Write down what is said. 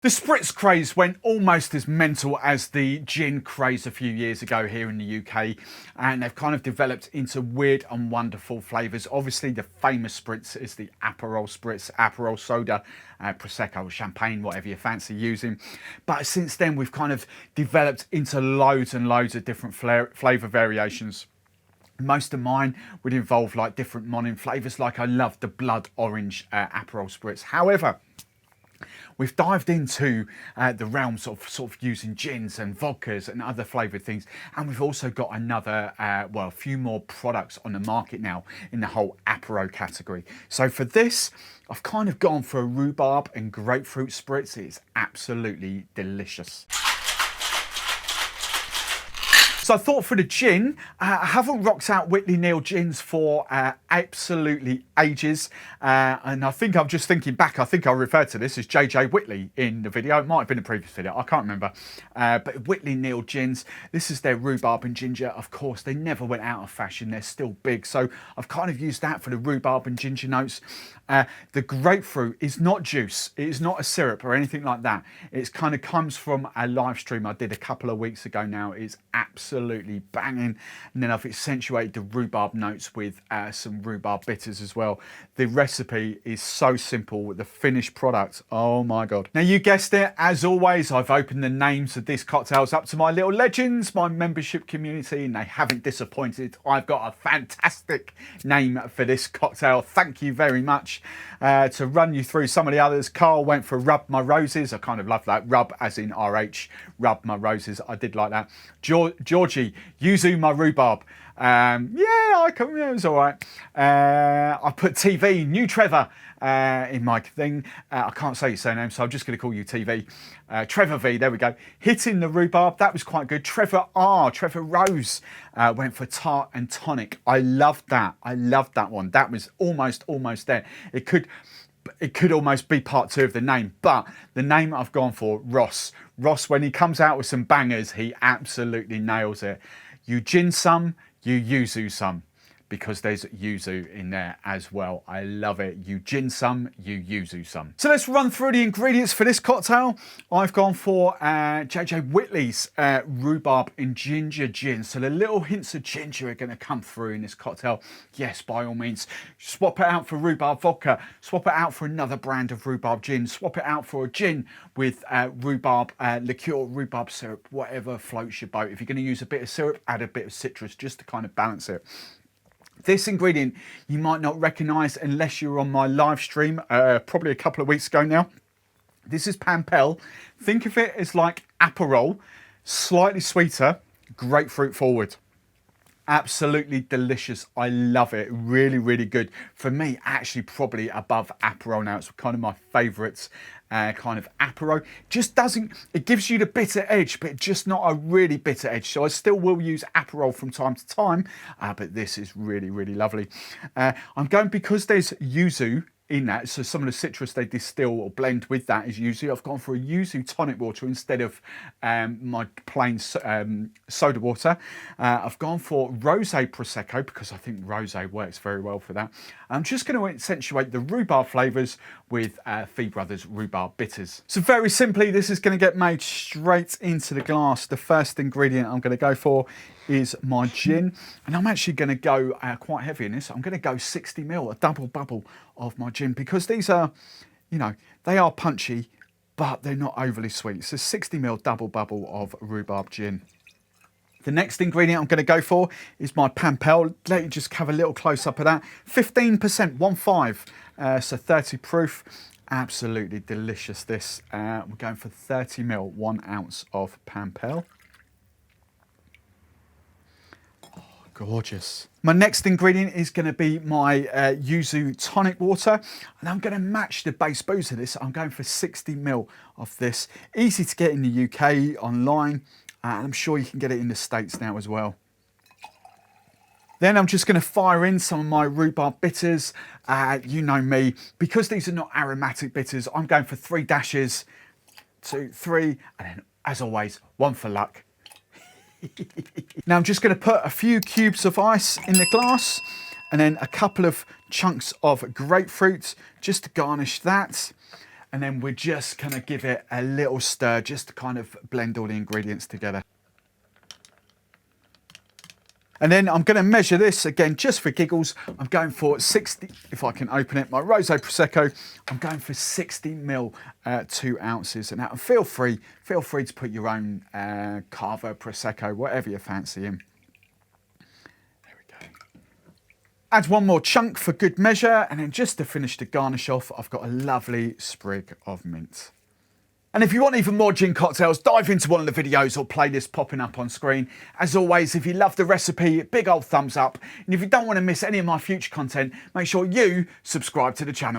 The Spritz craze went almost as mental as the gin craze a few years ago here in the UK, and they've kind of developed into weird and wonderful flavours. Obviously, the famous Spritz is the Apero Spritz, Apero soda, Prosecco, champagne, whatever you fancy using. But since then, we've kind of developed into loads and loads of different flavour variations. Most of mine would involve like different morning flavours, like I love the blood orange Apero Spritz. However, we've dived into the realms of sort of using gins and vodkas and other flavoured things. And we've also got another, well, a few more products on the market now in the whole Apero category. So for this, I've kind of gone for a rhubarb and grapefruit spritz. It's absolutely delicious. So I thought for the gin, I haven't rocked out Whitley Neill gins for absolutely ages. And I think I'm just thinking back, I think I referred to this as JJ Whitley in the video. It might have been a previous video, I can't remember. But Whitley Neill gins, this is their rhubarb and ginger. Of course, they never went out of fashion. They're still big. So I've kind of used that for the rhubarb and ginger notes. The grapefruit is not juice. It is not a syrup or anything like that. It kind of comes from a live stream I did a couple of weeks ago now. It's absolutely banging. And then I've accentuated the rhubarb notes with some rhubarb bitters as well. The recipe is so simple. The finished product, oh my God. Now you guessed it, as always, I've opened the names of these cocktails up to my little legends, my membership community, and they haven't disappointed. I've got a fantastic name for this cocktail. Thank you very much. To run you through some of the others, Carl went for Rub My Roses. I kind of love that. Rub as in RH, Rub My Roses. I did like that. Georgie, Yuzu My Rhubarb. Yeah, it was all right. I put TV, New Trevor, in my thing. I can't say your surname, so I'm just going to call you TV. Trevor V, there we go. Hitting the rhubarb, that was quite good. Trevor Rose, went for tart and tonic. I loved that. I loved that one. That was almost there. It could almost be part two of the name, but the name I've gone for, Ross. Ross, when he comes out with some bangers, he absolutely nails it. You gin some, you yuzu some, because there's yuzu in there as well. I love it. You gin some, you yuzu some. So let's run through the ingredients for this cocktail. I've gone for JJ Whitley's rhubarb and ginger gin. So the little hints of ginger are going to come through in this cocktail. Yes, by all means, swap it out for rhubarb vodka, swap it out for another brand of rhubarb gin, swap it out for a gin with rhubarb liqueur, rhubarb syrup, whatever floats your boat. If you're going to use a bit of syrup, add a bit of citrus just to kind of balance it. This ingredient you might not recognise unless you're on my live stream, probably a couple of weeks ago now. This is Pampelle. Think of it as like Aperol, slightly sweeter, grapefruit forward. Absolutely delicious. I love it. Really, really good. For me, actually probably above Aperol now. It's kind of my favourites kind of Apero. Just doesn't, it gives you the bitter edge, but just not a really bitter edge. So I still will use Aperol from time to time, but this is really, really lovely. I'm going, because there's yuzu in that, so some of the citrus they distill or blend with that is yuzu. I've gone for a Yuzu Tonic water instead of my plain soda water. I've gone for Rosé Prosecco because I think rosé works very well for that. I'm just going to accentuate the rhubarb flavours with Fee Brothers Rhubarb Bitters. So very simply, this is going to get made straight into the glass. The first ingredient I'm going to go for is my gin, and I'm actually going to go quite heavy in this. I'm going to go 60 ml, a double bubble of my gin, because these are, you know, they are punchy, but they're not overly sweet. So 60 ml double bubble of rhubarb gin. The next ingredient I'm going to go for is my Pampelle. Let you just have a little close up of that. 15%, 1.5, so 30 proof. Absolutely delicious this. We're going for 30 ml, 1 ounce of Pampelle. Gorgeous. My next ingredient is going to be my Yuzu Tonic water, and I'm going to match the base booze of this. I'm going for 60 ml of this. Easy to get in the UK online, and I'm sure you can get it in the States now as well. Then I'm just going to fire in some of my rhubarb bitters. You know me, because these are not aromatic bitters, I'm going for 3 dashes, 2, 3, and then as always, 1 for luck. Now I'm just going to put a few cubes of ice in the glass, and then a couple of chunks of grapefruit just to garnish that. and then we're just going to give it a little stir just to kind of blend all the ingredients together. And then I'm going to measure this again just for giggles. I'm going for 60, if I can open it, my Rosé Prosecco. I'm going for 60 ml, 2 ounces. And now feel free to put your own Carver Prosecco, whatever you fancy in. There we go. Add one more chunk for good measure. And then just to finish the garnish off, I've got a lovely sprig of mint. And if you want even more gin cocktails, dive into one of the videos or playlist popping up on screen. As always, if you love the recipe, big old thumbs up. And if you don't want to miss any of my future content, make sure you subscribe to the channel.